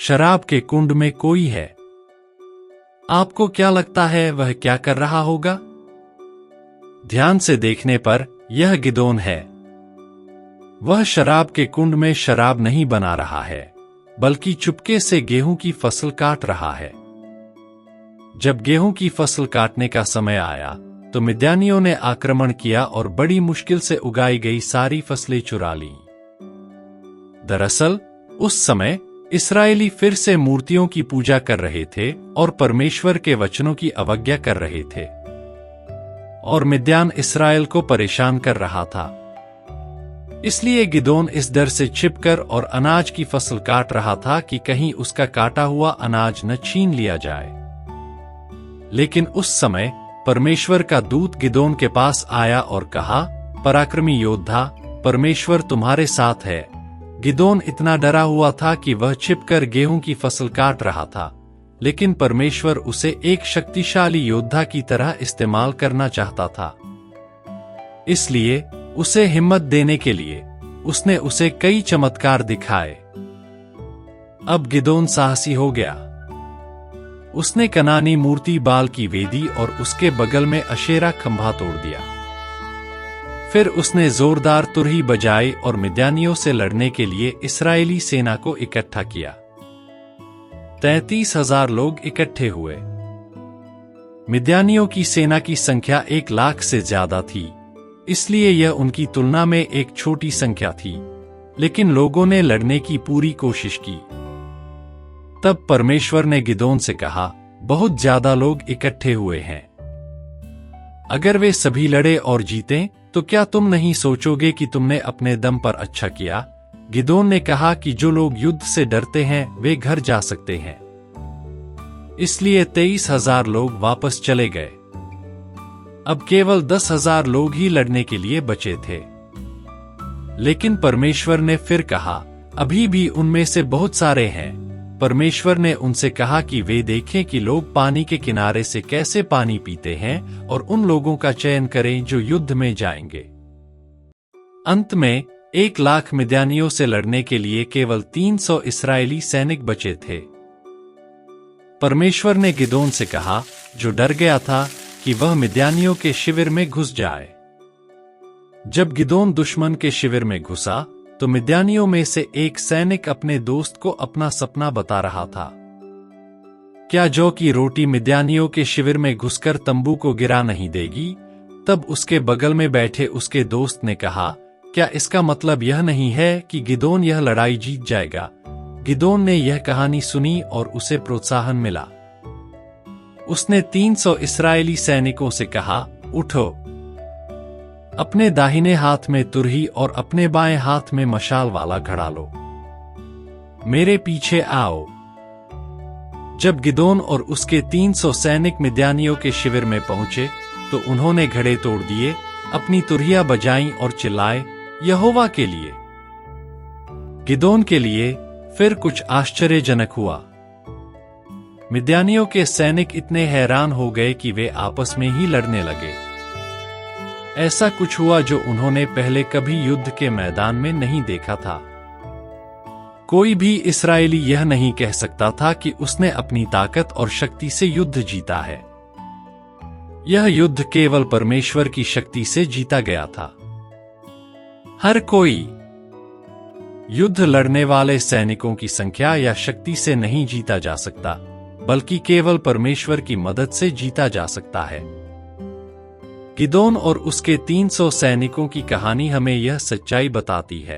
शराब के कुंड में कोई है। आपको क्या लगता है वह क्या कर रहा होगा? ध्यान से देखने पर यह गिदोन है। वह शराब के कुंड में शराब नहीं बना रहा है, बल्कि चुपके से गेहूं की फसल काट रहा है। जब गेहूं की फसल काटने का समय आया तो मिद्यानियों ने आक्रमण किया और बड़ी मुश्किल से उगाई गई सारी फसलें चुरा लीं। दरअसल उस समय इस्राएली फिर से मूर्तियों की पूजा कर रहे थे और परमेश्वर के वचनों की अवज्ञा कर रहे थे, और मिद्यान इस्राएल को परेशान कर रहा था। इसलिए गिदोन इस डर से छिपकर और अनाज की फसल काट रहा था कि कहीं उसका काटा हुआ अनाज न छीन लिया जाए। लेकिन उस समय परमेश्वर का दूत गिदोन के पास आया और कहा, पराक्रमी योद्धा, परमेश्वर तुम्हारे साथ है। गिदोन इतना डरा हुआ था कि वह छिपकर गेहूं की फसल काट रहा था, लेकिन परमेश्वर उसे एक शक्तिशाली योद्धा की तरह इस्तेमाल करना चाहता था। इसलिए उसे हिम्मत देने के लिए उसने उसे कई चमत्कार दिखाए। अब गिदोन साहसी हो गया। उसने कनानी मूर्ति बाल की वेदी और उसके बगल में अशेरा खंभा तोड़ दिया। फिर उसने जोरदार तुरही बजाई और मिद्यानियों से लड़ने के लिए इस्राएली सेना को इकट्ठा किया। 33,000 लोग इकट्ठे हुए। मिद्यानियों की सेना की संख्या 1 लाख से ज्यादा थी, इसलिए यह उनकी तुलना में एक छोटी संख्या थी, लेकिन लोगों ने लड़ने की पूरी कोशिश की। तब परमेश्वर ने गिदोन से कहा, बहुत ज्यादा लोग इकट्ठे हुए हैं। अगर वे सभी लड़े और जीतें तो क्या तुम नहीं सोचोगे कि तुमने अपने दम पर अच्छा किया? गिदोन ने कहा कि जो लोग युद्ध से डरते हैं वे घर जा सकते हैं। इसलिए 23,000 लोग वापस चले गए। अब केवल 10,000 लोग ही लड़ने के लिए बचे थे। लेकिन परमेश्वर ने फिर कहा, अभी भी उनमें से बहुत सारे हैं। परमेश्वर ने उनसे कहा कि वे देखें कि लोग पानी के किनारे से कैसे पानी पीते हैं और उन लोगों का चयन करें जो युद्ध में जाएंगे। अंत में 1 लाख मिद्यानियों से लड़ने के लिए केवल 300 इस्राएली सैनिक बचे थे। परमेश्वर ने गिदोन से कहा, जो डर गया था, कि वह मिद्यानियों के शिविर में घुस जाए। जब गिदोन दुश्मन के शिविर में घुसा तो मिद्यानियों में से एक सैनिक अपने दोस्त को अपना सपना बता रहा था। क्या जौ की रोटी मिद्यानियों के शिविर में घुसकर तंबू को गिरा नहीं देगी? तब उसके बगल में बैठे उसके दोस्त ने कहा, क्या इसका मतलब यह नहीं है कि गिदोन यह लड़ाई जीत जाएगा? गिदोन ने यह कहानी सुनी और उसे प्रोत्साहन मिला। उसने 300 इस्राएली सैनिकों से कहा, उठो, अपने दाहिने हाथ में तुरही और अपने बाएं हाथ में मशाल वाला घड़ा लो, मेरे पीछे आओ। जब गिदोन और उसके 300 सैनिक मिद्यानियों के शिविर में पहुंचे तो उन्होंने घड़े तोड़ दिए, अपनी तुरहियां बजाईं और चिल्लाए, यहोवा के लिए। गिदोन के लिए फिर कुछ आश्चर्यजनक हुआ। मिद्यानियों के सैनिक इतने हैरान हो गए कि वे आपस में ही लड़ने लगे। ऐसा कुछ हुआ जो उन्होंने पहले कभी युद्ध के मैदान में नहीं देखा था। कोई भी इस्राएली यह नहीं कह सकता था कि उसने अपनी ताकत और शक्ति से युद्ध जीता है। यह युद्ध केवल परमेश्वर की शक्ति से जीता गया था। हर कोई युद्ध लड़ने वाले सैनिकों की संख्या या शक्ति से नहीं जीता जा सकता, बल्कि केवल परमेश्वर की मदद से जीता जा सकता है। गिदोन और उसके 300 सैनिकों की कहानी हमें यह सच्चाई बताती है